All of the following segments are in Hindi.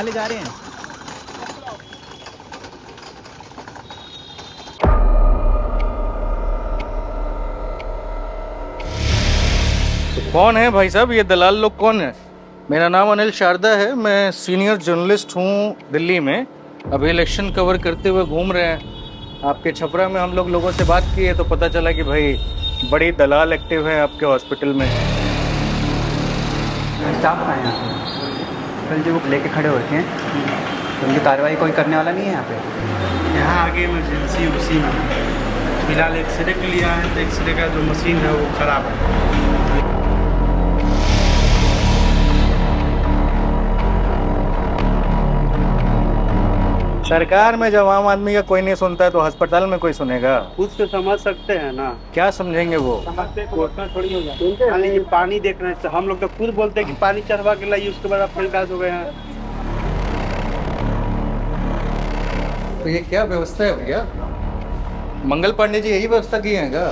कहाँ ले जा रहे हैं? तो कौन है भाई साहब, ये दलाल लोग कौन है? मेरा नाम अनिल शारदा है, मैं सीनियर जर्नलिस्ट हूँ दिल्ली में। अभी इलेक्शन कवर करते हुए घूम रहे हैं। आपके छपरा में हम लोगों से बात की है तो पता चला कि भाई बड़ी दलाल एक्टिव है आपके हॉस्पिटल में। स्टाफ का है यहाँ पे, कल जो वो लेके खड़े होते हैं तो उनकी कार्रवाई कोई करने वाला नहीं है यहाँ पे। यहाँ आगे इमरजेंसी उसी में फिलहाल एक्सरे के लिया है, तो एक्सरे का जो मशीन है वो ख़राब है। सरकार में जब आम आदमी का कोई नहीं सुनता है तो अस्पताल में कोई सुनेगा? खुद से समझ सकते हैं ना, क्या समझेंगे वो? थोड़ी हो जाती है। ये पानी देख रहे हैं, हम लोग तो खुद बोलते हैं कि पानी चढ़वा के लाइए, उसके बाद आप फिर हो गए हैं। तो ये क्या व्यवस्था है भैया? मंगल पांडे जी यही व्यवस्था की है क्या?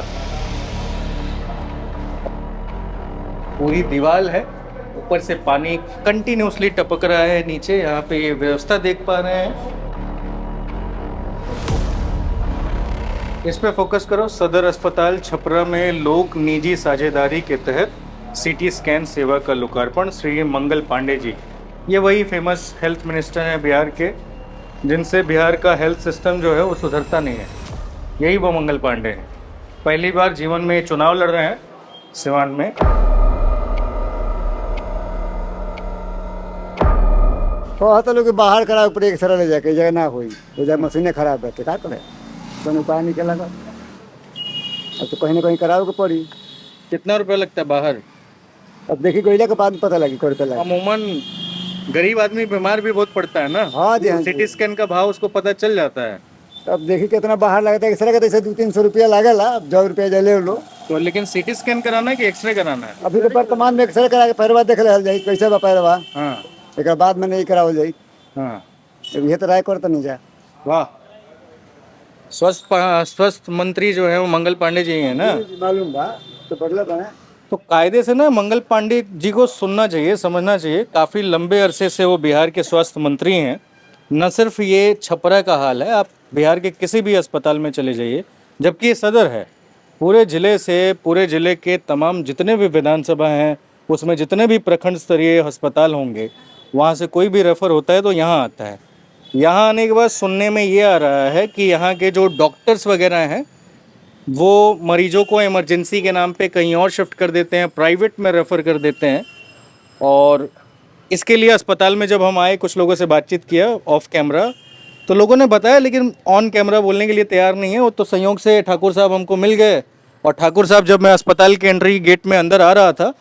पूरी दीवार है, ऊपर से पानी कंटिन्यूसली टपक रहा है नीचे। यहाँ पे ये व्यवस्था देख पा रहे हैं। इस पे फोकस करो। सदर अस्पताल छपरा में लोक निजी साझेदारी के तहत सीटी स्कैन सेवा का लोकार्पण, श्री मंगल पांडे जी। ये वही फेमस हेल्थ मिनिस्टर हैं बिहार के, जिनसे बिहार का हेल्थ सिस्टम जो है वो सुधरता नहीं है। यही वो मंगल पांडे हैं। पहली बार जीवन में चुनाव लड़ रहे हैं सिवान में। तो लोग बाहर करा ऊपर एक सरल ले जाके जगह ना हुई तो जब मशीनें खराब रहते क्या करे, तो उपाय निकलेगा। अब तो कहीं ना कहीं कराओ के पड़ी। कितना रुपया लगता है बाहर? अब देखी कोयला के बाद पता लगी कोई रुपया लगा। अमूमन गरीब आदमी बीमार भी बहुत पड़ता है ना। हाँ जी, हाँ जी। सिटी स्कैन का भाव उसको पता चल जाता है। अब देखी कितना बाहर लगता है, एक्सरे का तो 200-300 रुपया लगेगा। अब 100 रुपया ले लो। तो लेकिन सिटी स्कैन कराना है कि एक्सरे कराना है? अभी तो वर्तमान में एक्सरे करा के पैरवा देख ले जाए कैसे बा पैरवा, हाँ एक बाद में नहीं कराओ जाए। हाँ। अब ये तो राय करता नहीं जा। वाह। स्वस्थ मंत्री जो है वो मंगल पांडे जी हैं ना? मालूम बा तो बदला था। तो कायदे से ना मंगल पांडे जी को सुनना चाहिए, समझना चाहिए। काफ़ी लंबे अरसे से वो बिहार के स्वास्थ्य मंत्री हैं। न सिर्फ ये छपरा का हाल है, आप बिहार के किसी भी अस्पताल में चले जाइए, जबकि ये सदर है। पूरे ज़िले के तमाम जितने भी विधानसभा हैं, उसमें जितने भी प्रखंड स्तरीय अस्पताल होंगे, वहाँ से कोई भी रेफ़र होता है तो यहाँ आता है। यहाँ आने के बाद सुनने में ये आ रहा है कि यहाँ के जो डॉक्टर्स वगैरह हैं वो मरीजों को इमरजेंसी के नाम पे कहीं और शिफ्ट कर देते हैं, प्राइवेट में रेफ़र कर देते हैं। और इसके लिए अस्पताल में जब हम आए, कुछ लोगों से बातचीत किया ऑफ कैमरा, तो लोगों ने बताया, लेकिन ऑन कैमरा बोलने के लिए तैयार नहीं है। वो तो संयोग से ठाकुर साहब हमको मिल गए, और ठाकुर साहब जब मैं अस्पताल के एंट्री गेट में अंदर आ रहा था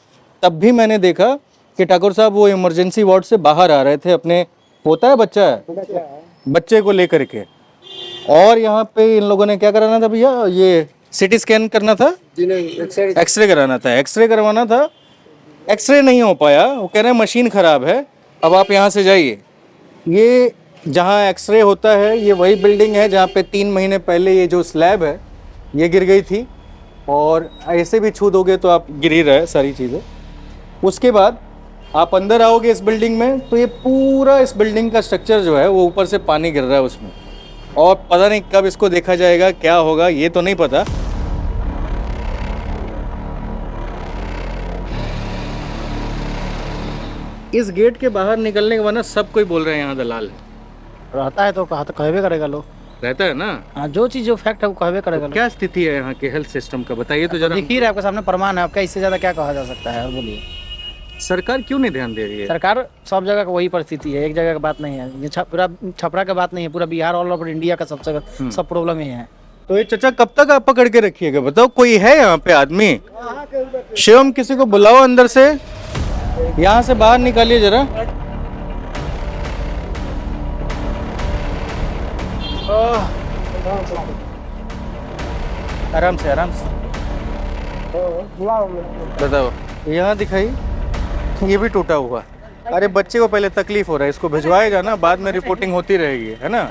तब भी मैंने देखा कि ठाकुर साहब वो इमरजेंसी वार्ड से बाहर आ रहे थे अपने, होता है बच्चे को लेकर के। और यहाँ पे इन लोगों ने क्या कराना था भैया? ये सिटी स्कैन करना था जी नहीं, एक्सरे कराना था, एक्सरे करवाना था। एक्सरे नहीं हो पाया, वो कह रहे हैं मशीन ख़राब है, अब आप यहाँ से जाइए। ये जहाँ एक्सरे होता है ये वही बिल्डिंग है जहाँ पे 3 महीने पहले ये जो स्लैब है ये गिर गई थी, और ऐसे भी छू दोगे तो आप गिर ही रहे सारी चीज़ें। उसके बाद आप अंदर आओगे इस बिल्डिंग में तो ये पूरा इस बिल्डिंग का स्ट्रक्चर जो है वो ऊपर से पानी गिर रहा है उसमें, और पता नहीं कब इसको देखा जाएगा, क्या होगा ये तो नहीं पता। इस गेट के बाहर निकलने के बाद ना सब कोई बोल रहे हैं यहाँ दलाल है। रहता है तो कहा तो कहबे करेगा लोग। रहता है ना? हाँ, जो चीज़ जो फैक्ट है वो कहबे करेगा लोग। क्या स्थिति है यहाँ के हेल्थ सिस्टम का, बताइए तो जरा। दिख ही रहा है आपके सामने, प्रमाण है आपका, इससे ज़्यादा क्या कहा जा सकता है? बोलिए। सरकार क्यों नहीं ध्यान दे रही है? सरकार सब जगह का वही परिस्थिति है, एक जगह की बात नहीं है। ये पूरा छपरा का बात नहीं है, पूरा बिहार ऑल ओवर इंडिया का सब प्रॉब्लम ये है। तो ये चचा कब तक आप पकड़ के रखिएगा? बताओ, कोई है यहाँ पे आदमी? शिवम, किसी को बुलाओ अंदर से, यहाँ से बाहर निकालिए जरा। आराम से आराम से बताओ। यहाँ दिखाई, ये भी टूटा हुआ। अरे बच्चे को पहले तकलीफ हो रहा है, इसको भिजवाया जाना, बाद में रिपोर्टिंग होती रहेगी, है ना?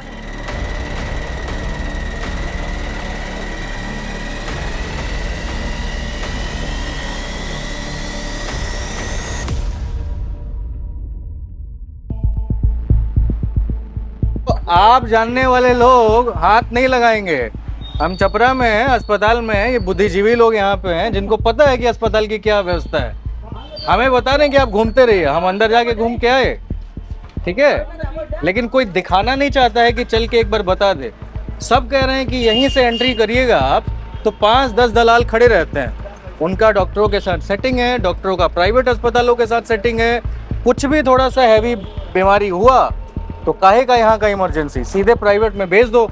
आप जानने वाले लोग हाथ नहीं लगाएंगे। हम छपरा में हैं, अस्पताल में हैं, ये बुद्धिजीवी लोग यहाँ पे हैं जिनको पता है कि अस्पताल की क्या व्यवस्था है। हमें बता रहे हैं कि आप घूमते रहिए, हम अंदर जाके घूम के आए, ठीक है, लेकिन कोई दिखाना नहीं चाहता है कि चल के एक बार बता दे। सब कह रहे हैं कि यहीं से एंट्री करिएगा आप, तो 5-10 दलाल खड़े रहते हैं, उनका डॉक्टरों के साथ सेटिंग है, डॉक्टरों का प्राइवेट अस्पतालों के साथ सेटिंग है। कुछ भी थोड़ा सा हैवी बीमारी हुआ तो काहे का यहाँ का इमरजेंसी, सीधे प्राइवेट में भेज दो।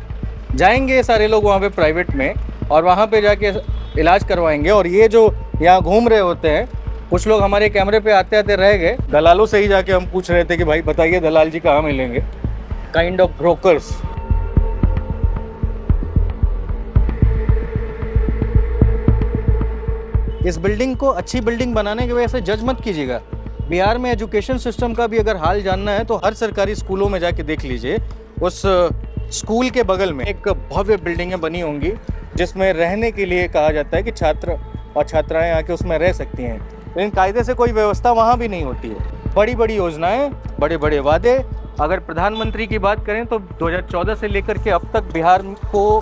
जाएंगे सारे लोग वहाँ पे प्राइवेट में और वहाँ पे जाके इलाज करवाएंगे। और ये जो यहाँ घूम रहे होते हैं, कुछ लोग हमारे कैमरे पे आते आते रह गए, दलालों से ही जाके हम पूछ रहे थे कि भाई बताइए दलाल जी कहाँ मिलेंगे, काइंड ऑफ ब्रोकर्स। इस बिल्डिंग को अच्छी बिल्डिंग बनाने की वजह से जज मत कीजिएगा। बिहार में एजुकेशन सिस्टम का भी अगर हाल जानना है तो हर सरकारी स्कूलों में जाके देख लीजिए। उस स्कूल के बगल में एक भव्य बिल्डिंगें बनी होंगी जिसमें रहने के लिए कहा जाता है कि छात्र और छात्राएं आके उसमें रह सकती हैं, लेकिन कायदे से कोई व्यवस्था वहाँ भी नहीं होती है। बड़ी बड़ी योजनाएं, बड़े बड़े वादे। अगर प्रधानमंत्री की बात करें तो 2014 से लेकर के अब तक बिहार को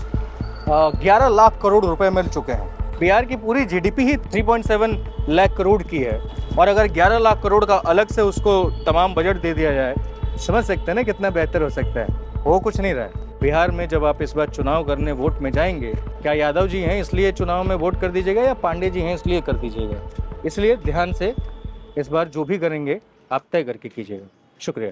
11 लाख करोड़ रुपए मिल चुके हैं। बिहार की पूरी जीडीपी ही 3.7 लाख करोड़ की है, और अगर 11 लाख करोड़ का अलग से उसको तमाम बजट दे दिया जाए, समझ सकते हैं ना कितना बेहतर हो सकता है। वो कुछ नहीं रहा है बिहार में। जब आप इस बार चुनाव करने वोट में जाएंगे, क्या यादव जी हैं इसलिए चुनाव में वोट कर दीजिएगा या पांडे जी हैं इसलिए कर दीजिएगा? इसलिए ध्यान से इस बार जो भी करेंगे आप तय करके कीजिएगा। शुक्रिया।